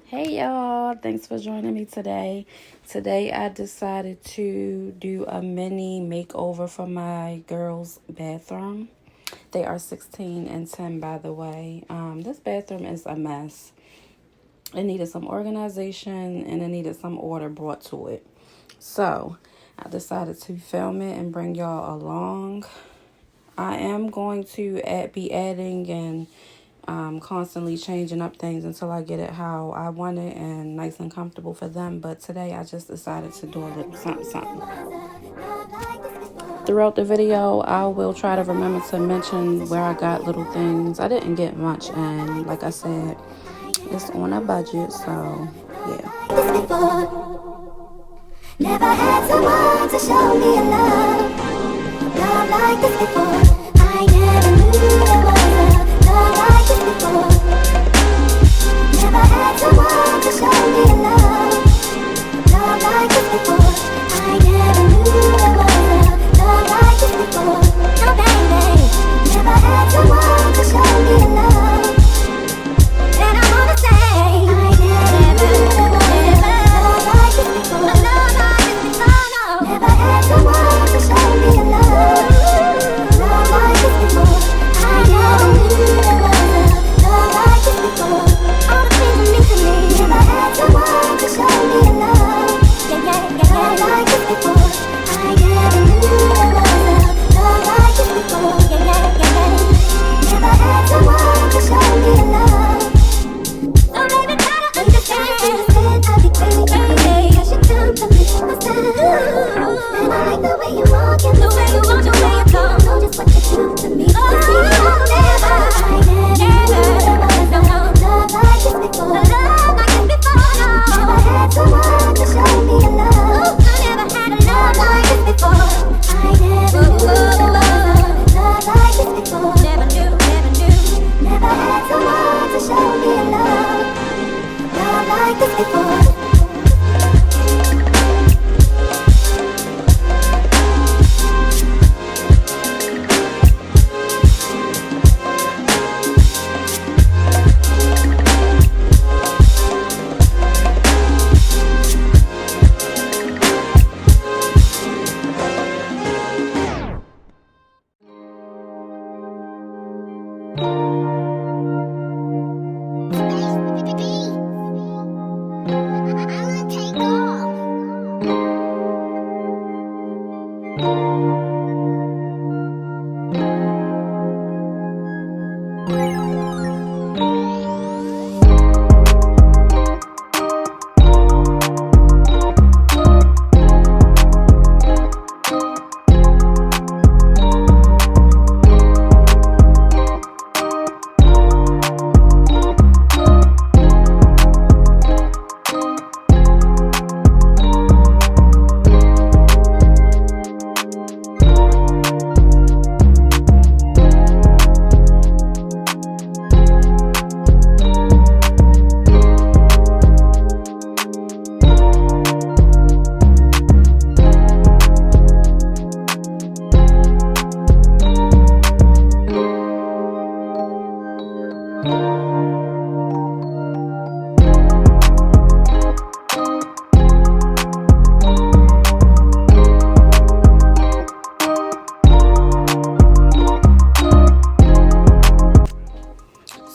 Hey y'all, thanks for joining me today. Today I decided to do a mini makeover for my girls' bathroom. They are 16 and 10, by the way. This bathroom is a mess. It needed some organization and it needed some order brought to it. So I decided to film it and bring y'all along. I am going to be adding and constantly changing up things until I get it how I want it and nice and comfortable for them. But today I just decided to do a little something. Throughout the video, I will try to remember to mention where I got little things. I didn't get much, and like I said, it's on a budget, so yeah. Never had someone to show me a love like this before. I never knew there was a love like this before. Never had someone to show me a love like this before. I never knew there was a love like this before. No baby, never had someone to show me a love. And I wanna say I never knew there was a love like this before. A love like this before, no. Never had someone to show me a love like this before. I never knew there was a love like this before. All the things you mean to me. Never had someone to show me a love like this before. I never knew there was a love like this before. Never had someone to show me a love. So baby, try to understand. I'll be crazy. You should come to me myself. And I like the way you walk and the way you walk, the way you talk. Know just what you do to me. Never love like this before. Love like this before, no. Never had someone to show me a love. I never had a love like this before. I never knew there was a love like this before. Never knew. Never had someone to show me a love like this before.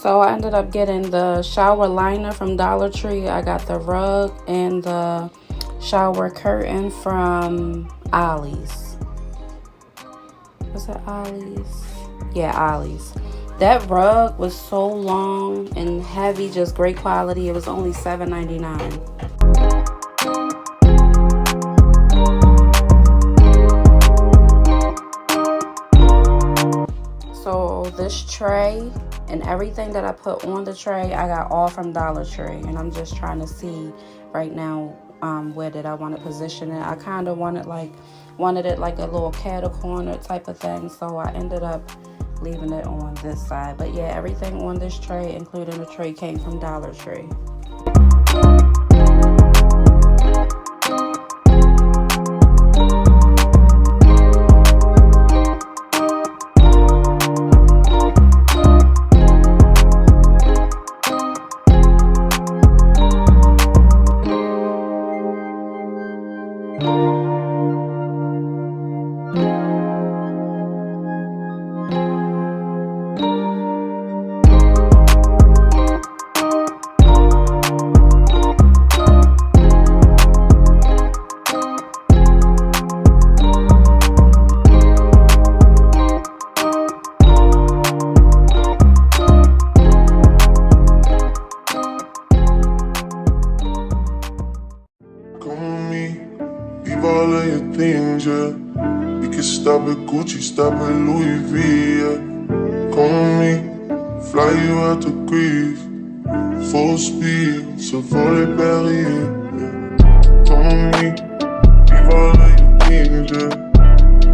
So I ended up getting the shower liner from Dollar Tree. I got the rug and the shower curtain from Ollie's. Was it Ollie's? Yeah, Ollie's. That rug was so long and heavy, just great quality. It was only $7.99. So this tray and everything that I put on the tray, I got all from Dollar Tree. And I'm just trying to see right now where did I want to position it. I kind of wanted it like a little cattle corner type of thing. So I ended up leaving it on this side. But yeah, everything on this tray, including the tray, came from Dollar Tree. All of your things, yeah. We can stop at Gucci, stop at Louis V, yeah. Come with me, fly you out to Greece, full speed, so for the Paris, yeah. Come with me, leave all of your things, yeah.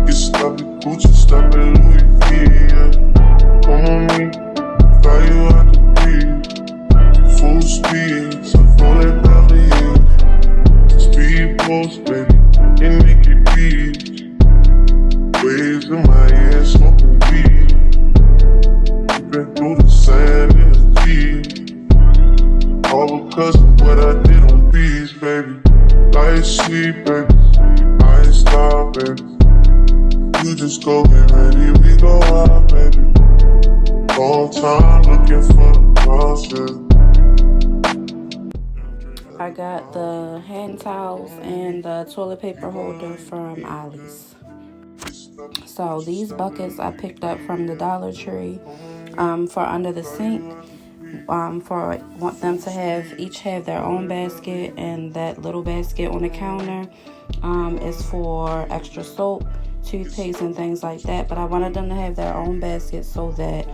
We can stop at Gucci, stop at Louis V, yeah. Come with me, fly you out to Greece, full speed, so for the Paris, yeah. Speed post, baby. In Nikki Beach, waves in my ass, smoking weed. Been through the sand in the Jeep, all because of what I did on beats, baby. Light sweet, baby, I ain't stop, baby. You just go get ready, we go out, baby. Long time looking for the process. I got the hand towels and the toilet paper holder from Ollie's. So these buckets I picked up from the Dollar Tree for under the sink. Want them to each have their own basket, and that little basket on the counter is for extra soap, toothpaste, and things like that. But I wanted them to have their own basket so that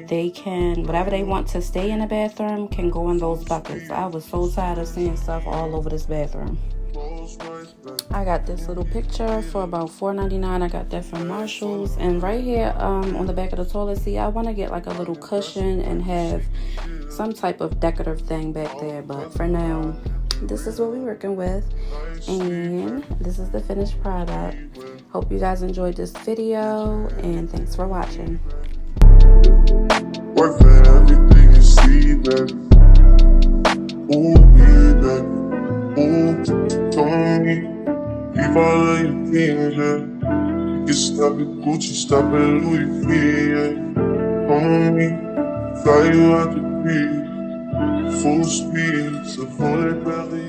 they can, whatever they want to stay in the bathroom can go in those buckets. I was so tired of seeing stuff all over this bathroom. I got this little picture for about $4.99. I got that from Marshalls. And right here on the back of the toilet seat, I want to get like a little cushion and have some type of decorative thing back there. But for now, this is what we're working with. And this is the finished product. Hope you guys enjoyed this video, and thanks for watching. Work for everything you see, baby. Ooh, yeah, baby. Ooh, come with me. Leave all of your things, yeah. You can stop at Gucci, stop at Louis V, yeah. Come with me, fly you out to Greece, full speed, so for the Paris.